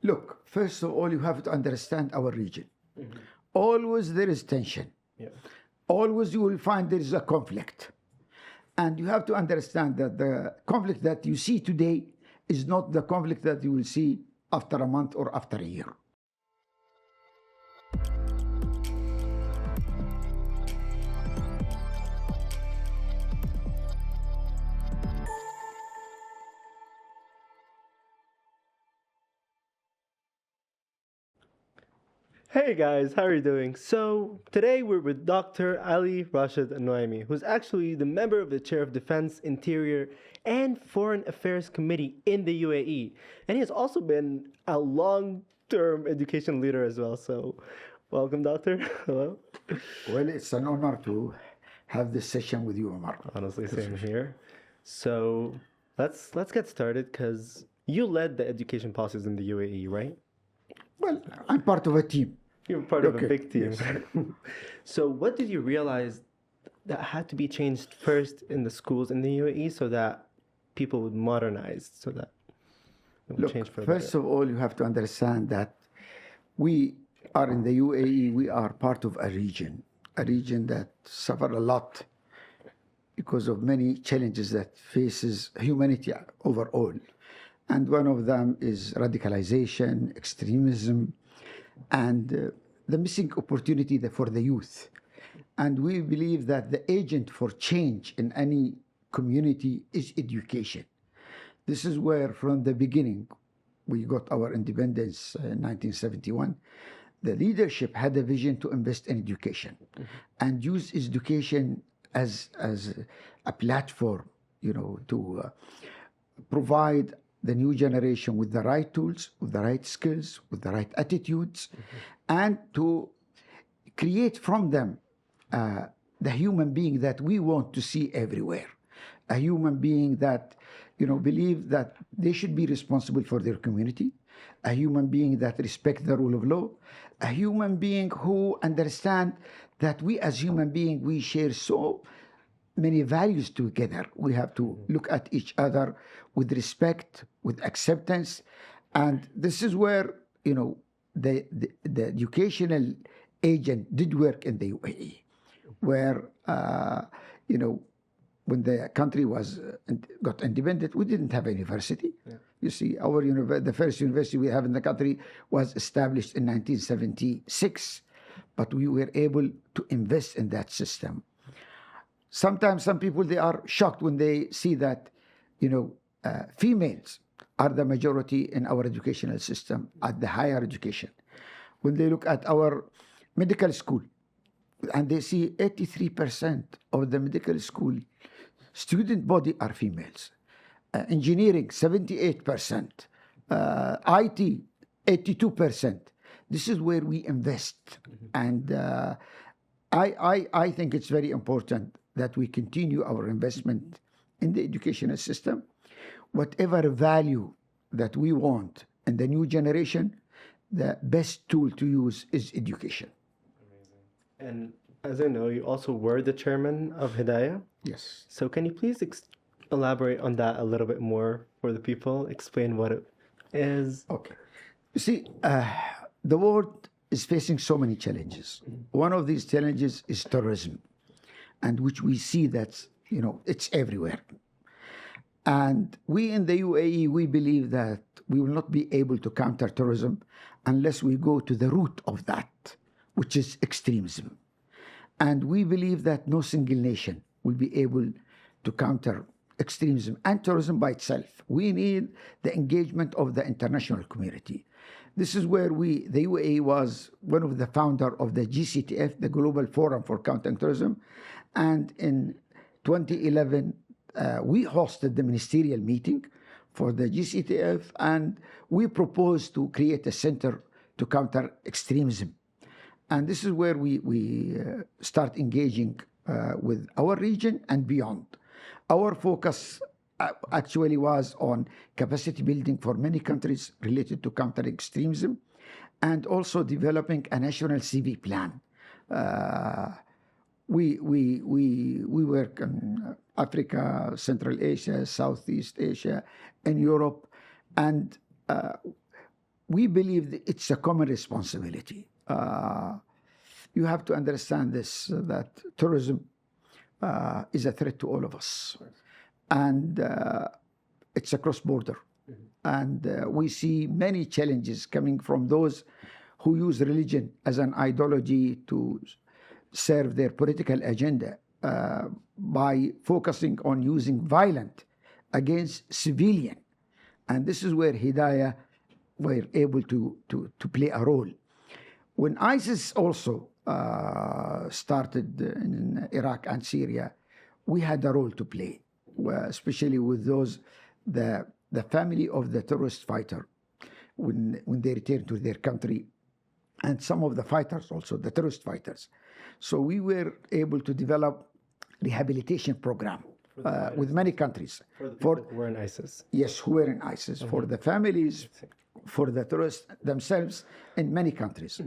Look, first of all, you have to understand our region. Mm-hmm. Always there is tension. Yeah. Always you will find there is a conflict. And you have to understand that the conflict that you see today is not the conflict that you will see after a month or after a year. Hey guys, how are you doing? So, today we're with Dr. Ali Rashid Al Nuaimi, who's actually the member of the Chair of Defense, Interior, and Foreign Affairs Committee in the UAE. And he has also been a long-term education leader as well. So, welcome, Doctor. Hello. Well, it's an honor to have this session with you, Omar. Honestly, same here. So, let's get started because you led the education policies in the UAE, right? Well, I'm part of a team. You're part of a big team. Yes. So what did you realize that had to be changed first in the schools in the UAE so that people would modernize, so that it would Look, change for the first better? of all, you have to understand that we are in the UAE, we are part of a region that suffered a lot because of many challenges that faces humanity overall. And one of them is radicalization, extremism, and the missing opportunity for the youth. And we believe that the agent for change in any community is education. This is where, from the beginning, we got our independence in 1971. The leadership had a vision to invest in education and use education as a platform, to provide the new generation with the right tools, with the right skills, with the right attitudes, and to create from them the human being that we want to see everywhere. A human being that, believe that they should be responsible for their community, a human being that respect the rule of law, a human being who understand that we as human beings, we share so many values together. We have to look at each other with respect, with acceptance. And this is where, the educational agent did work in the UAE, where, when the country got independent, we didn't have a university. Yeah. You see, the first university we have in the country was established in 1976, but we were able to invest in that system. Sometimes some people, they are shocked when they see that, females are the majority in our educational system at the higher education. When they look at our medical school and they see 83% of the medical school student body are females. Engineering, 78%. IT, 82%. This is where we invest. And I think it's very important that we continue our investment in the educational system. Whatever value that we want in the new generation, the best tool to use is education. Amazing. And as I know, you also were the chairman of Hidayah. Yes. So can you please elaborate on that a little bit more for the people? Explain what it is. Okay. You see, the world is facing so many challenges. One of these challenges is terrorism, and which we see that, it's everywhere. And we in the UAE, we believe that we will not be able to counter terrorism unless we go to the root of that, which is extremism. And we believe that no single nation will be able to counter extremism and terrorism by itself. We need the engagement of the international community. This is where the UAE was one of the founder of the GCTF, the Global Forum for Countering Terrorism. And in 2011, we hosted the ministerial meeting for the GCTF, and we proposed to create a center to counter extremism. And this is where we start engaging with our region and beyond. Our focus actually was on capacity building for many countries related to countering extremism, and also developing a national CV plan. We work in Africa, Central Asia, Southeast Asia, and Europe, and we believe that it's a common responsibility. You have to understand this, that terrorism is a threat to all of us. And it's a cross-border. And we see many challenges coming from those who use religion as an ideology to serve their political agenda by focusing on using violence against civilian. And this is where Hidayah were able to play a role. When ISIS also started in Iraq and Syria, we had a role to play, especially with those, the family of the terrorist fighter, when they returned to their country, and some of the fighters also, the terrorist fighters. So we were able to develop rehabilitation program with many countries. For the people who were in ISIS. Yes, who were in ISIS, for the families, for the terrorists themselves in many countries.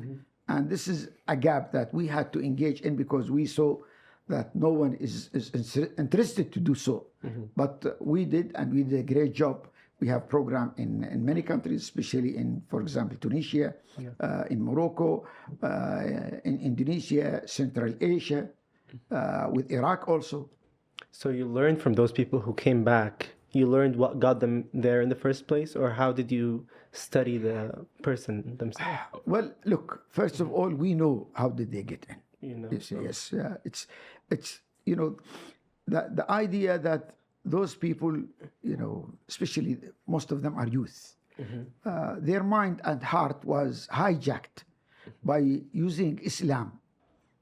And this is a gap that we had to engage in because we saw that no one is interested to do so. But we did, and we did a great job. We have program in many countries, especially in, for example, Tunisia, in Morocco, in Indonesia, Central Asia, with Iraq also. So you learned from those people who came back. You learned what got them there in the first place, or how did you study the person themselves? Well, look, first of all, we know how did they get in. You know, Yes, it's you know, the idea that those people, you know, especially most of them are youth, their mind and heart was hijacked by using Islam,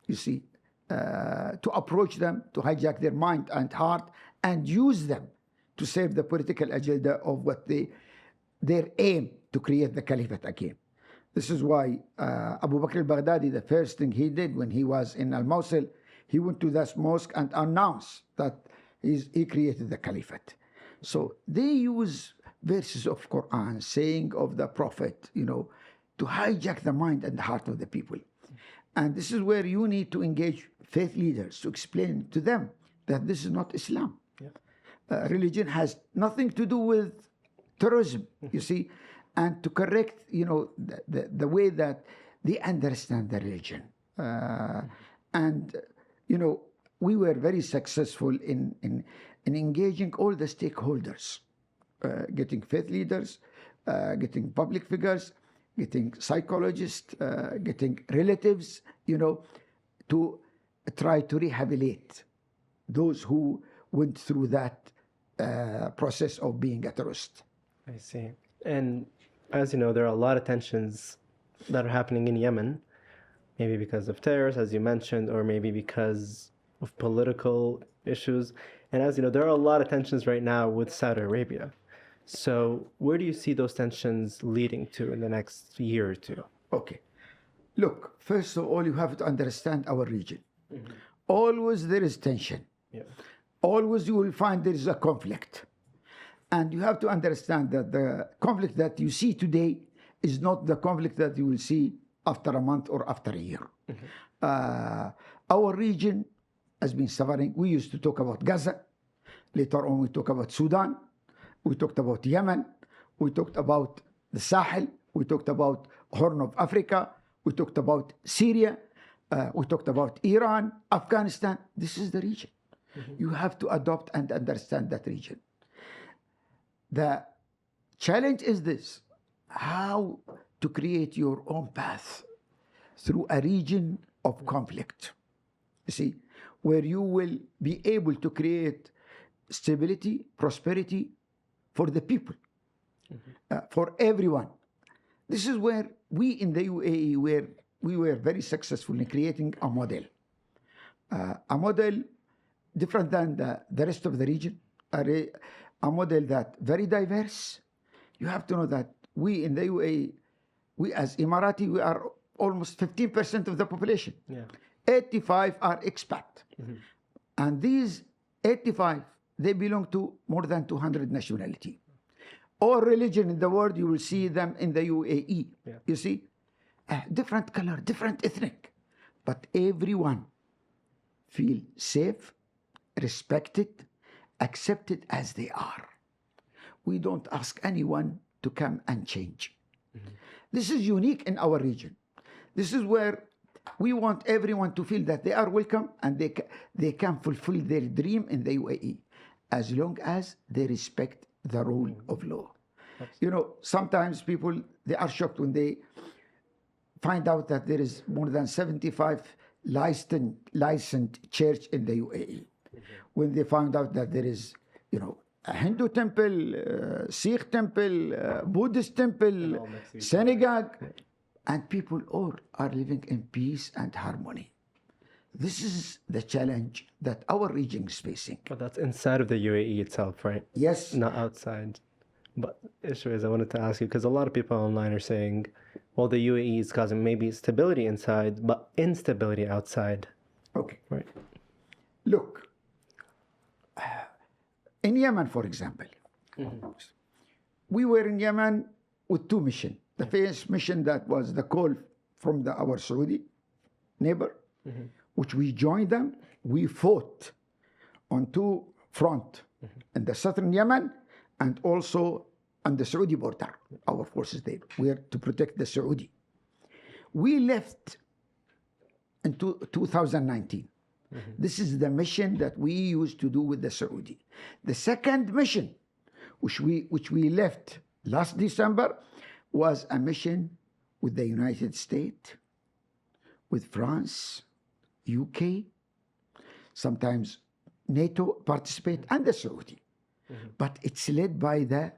you see, to approach them, to hijack their mind and heart and use them to serve the political agenda of what their aim to create the caliphate again. This is why Abu Bakr al-Baghdadi, the first thing he did when he was in Al-Mosul, he went to that mosque and announced that he created the caliphate. So they use verses of Quran, saying of the Prophet, you know, to hijack the mind and the heart of the people. And this is where you need to engage faith leaders to explain to them that this is not Islam. Religion has nothing to do with terrorism, you see, and to correct, you know, the way that they understand the religion. And, you know, we were very successful in engaging all the stakeholders, getting faith leaders, getting public figures, getting psychologists, getting relatives, you know, to try to rehabilitate those who went through that process of being a terrorist. I see. And as you know, there are a lot of tensions that are happening in Yemen, maybe because of terrorists, as you mentioned, or maybe because of political issues. And as you know, there are a lot of tensions right now with Saudi Arabia. So where do you see those tensions leading to in the next year or two? Okay. Look, first of all, you have to understand our region. Always there is tension. Always you will find there is a conflict. And you have to understand that the conflict that you see today is not the conflict that you will see after a month or after a year. Our region has been suffering. We used to talk about Gaza. Later on, we talk about Sudan. We talked about Yemen. We talked about the Sahel. We talked about Horn of Africa. We talked about Syria. We talked about Iran, Afghanistan. This is the region. You have to adopt and understand that region. The challenge is this: how to create your own path through a region of conflict. You see, where you will be able to create stability, prosperity for the people, for everyone. This is where we in the UAE we were very successful in creating a model different than the rest of the region, a model that very diverse. You have to know that we in the UAE, we as Emirati, we are almost 15% of the population. 85 are expat. And these 85, they belong to more than 200 nationality. All religion in the world, you will see them in the UAE. You see, different color, different ethnic, but everyone feel safe, respected, accepted as they are. We don't ask anyone to come and change. This is unique in our region. This is where we want everyone to feel that they are welcome and they can fulfill their dream in the UAE as long as they respect the rule of law. You know, sometimes people, they are shocked when they find out that there is more than 75 licensed church in the UAE. When they found out that there is, you know, a Hindu temple, Sikh temple, Buddhist temple, synagogue, and people all are living in peace and harmony. This is the challenge that our region is facing. But that's inside of the UAE itself, right? Yes. Not outside. But Ishraez, I wanted to ask you, because a lot of people online are saying, well, the UAE is causing maybe stability inside, but instability outside. Okay. Right. Look, in Yemen, for example, we were in Yemen with two missions. The first mission, that was the call from our Saudi neighbor, which we joined them. We fought on two fronts, in the southern Yemen and also on the Saudi border. Our forces there were to protect the Saudi. We left in 2019. This is the mission that we used to do with the Saudi. The second mission, which we left last December, was a mission with the United States, with France, UK, sometimes NATO participate, and the Saudi. But it's led by the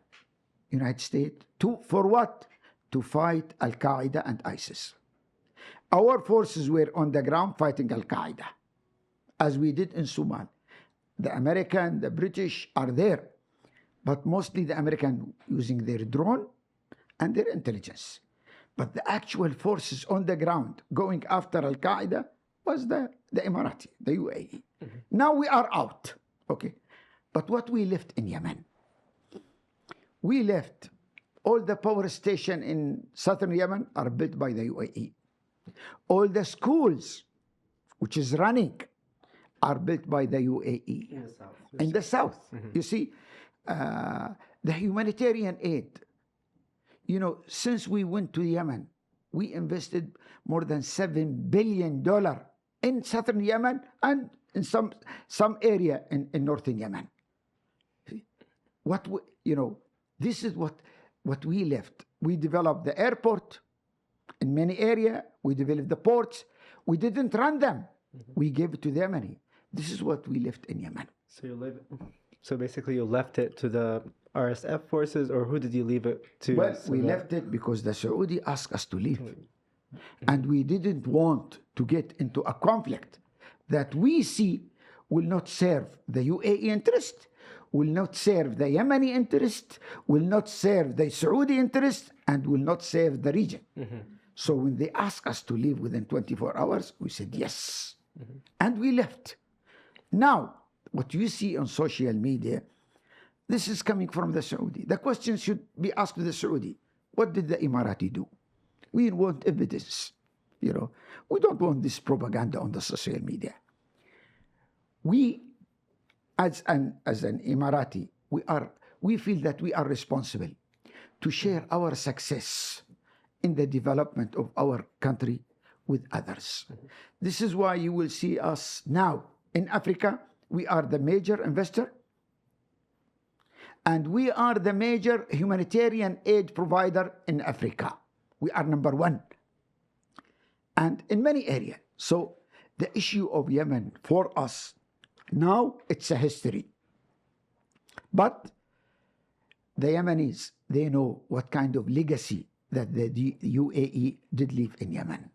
United States. For what? To fight Al-Qaeda and ISIS. Our forces were on the ground fighting Al-Qaeda, as we did in Sudan. The American, the British are there, but mostly the American using their drone and their intelligence. But the actual forces on the ground going after Al-Qaeda was the Emirati, the UAE. Now we are out, okay? But what we left in Yemen? We left all the power stations in southern Yemen are built by the UAE. All the schools, which is running, are built by the UAE. In the south. In the south. You see, the humanitarian aid, you know, since we went to Yemen, we invested more than $7 billion in southern Yemen and in some area in northern Yemen. This is what we left. We developed the airport in many areas. We developed the ports. We didn't run them. We gave it to the Yemeni. This is what we left in Yemen. So basically you left it to the RSF forces, or who did you leave it to? Well, we left it because the Saudi asked us to leave. And we didn't want to get into a conflict that we see will not serve the UAE interest, will not serve the Yemeni interest, will not serve the Saudi interest, and will not serve the region. So when they asked us to leave within 24 hours, we said yes. And we left. Now, what you see on social media, this is coming from the Saudi. The question should be asked to the Saudi. What did the Emirati do? We want evidence. You know, we don't want this propaganda on the social media. We, as an Emirati, we feel that we are responsible to share our success in the development of our country with others. This is why you will see us now in Africa. We are the major investor, and we are the major humanitarian aid provider in Africa. We are number one, and in many areas. So the issue of Yemen for us now, it's a history. But the Yemenis, they know what kind of legacy that the UAE did leave in Yemen.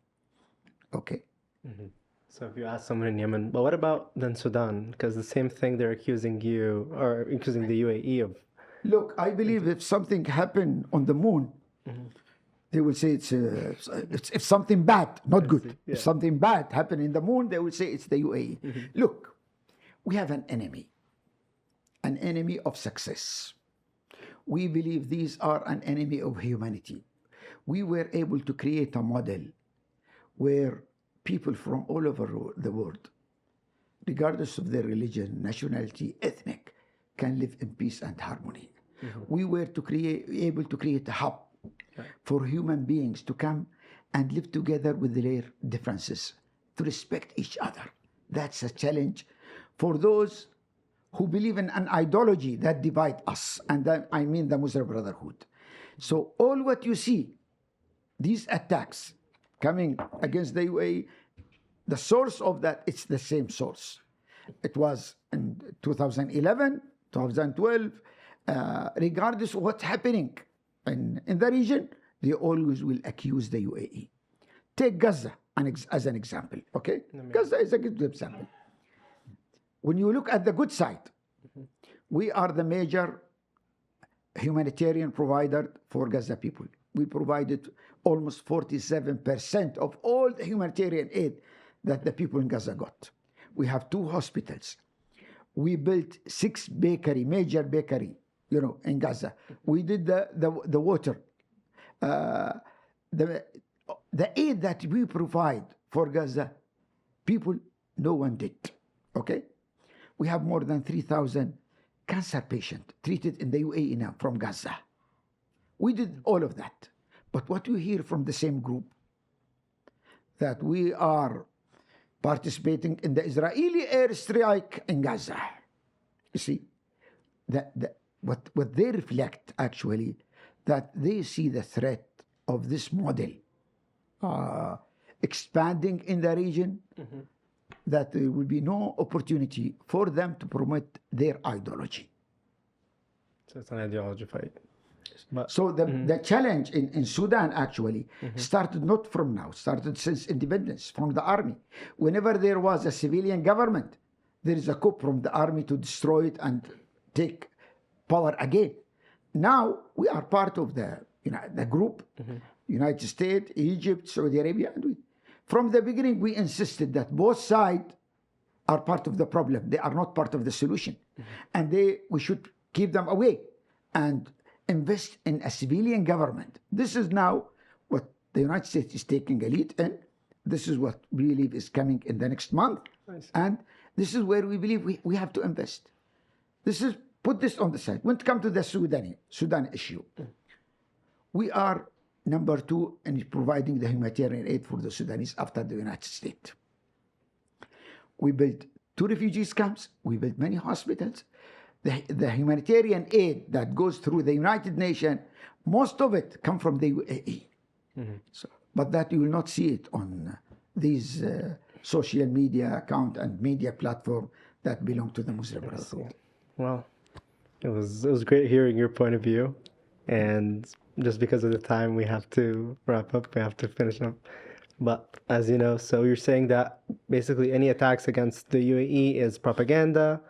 Okay. So if you ask someone in Yemen, well, what about then Sudan? Because the same thing they're accusing you, or accusing the UAE of. Look, I believe if something happened on the moon, they will say it's something bad, not good. Yeah. If something bad happened in the moon, they will say it's the UAE. Look, we have an enemy of success. We believe these are an enemy of humanity. We were able to create a model where people from all over the world, regardless of their religion, nationality, ethnic, can live in peace and harmony. We were able to create a hub for human beings to come and live together with their differences, to respect each other. That's a challenge for those who believe in an ideology that divide us, and that I mean the Muslim Brotherhood. So all what you see, these attacks coming against the UAE, the source of that, it's the same source. It was in 2011, 2012, regardless of what's happening in the region, they always will accuse the UAE. Take Gaza as an example, okay? Gaza is a good example. When you look at the good side, we are the major humanitarian provider for Gaza people. We provided almost 47% of all the humanitarian aid that the people in Gaza got. We have 2 hospitals. We built 6 major bakery, in Gaza. We did the water. The aid that we provide for Gaza people, no one did. Okay? We have more than 3,000 cancer patients treated in the UAE now from Gaza. We did all of that. But what you hear from the same group, that we are participating in the Israeli airstrike in Gaza. You see, what they reflect actually, that they see the threat of this model expanding in the region, that there will be no opportunity for them to promote their ideology. So it's an ideology fight. So the challenge in Sudan actually started not from now, started since independence, from the army. Whenever there was a civilian government, there is a coup from the army to destroy it and take power again. Now we are part of the group, United States, Egypt, Saudi Arabia. And from the beginning, we insisted that both sides are part of the problem. They are not part of the solution. And we should keep them away and invest in a civilian government. This is now what the United States is taking a lead in. This is what we believe is coming in the next month. And this is where we believe we have to invest. Put this on the side. When it comes to the Sudan issue, we are number 2 in providing the humanitarian aid for the Sudanese after the United States. We built 2 refugee camps. We built many hospitals. The humanitarian aid that goes through the United Nations, most of it come from the UAE. But that you will not see it on these social media account and media platform that belong to the Muslim Brotherhood. Well, it was great hearing your point of view, and just because of the time, we have to wrap up. We have to finish up. But as you know, so you're saying that basically any attacks against the UAE is propaganda,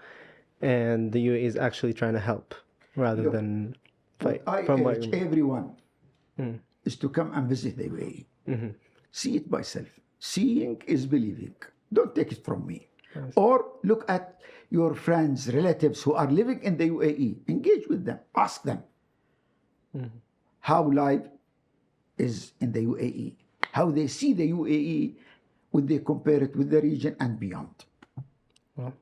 and the UAE is actually trying to help rather than fight. I urge everyone is to come and visit the UAE. See it by self. Seeing is believing. Don't take it from me. Or look at your friends, relatives who are living in the UAE. Engage with them. Ask them how life is in the UAE, how they see the UAE when they compare it with the region and beyond. Well,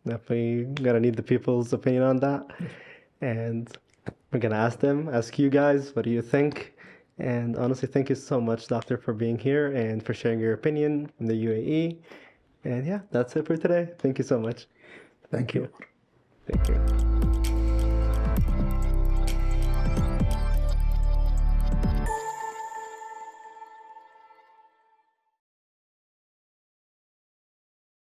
definitely gonna need the people's opinion on that, and we're gonna ask you guys, what do you think? And honestly, thank you so much, Doctor, for being here and for sharing your opinion on the UAE. And yeah, that's it for today. Thank you so much. Thank you. Thank you.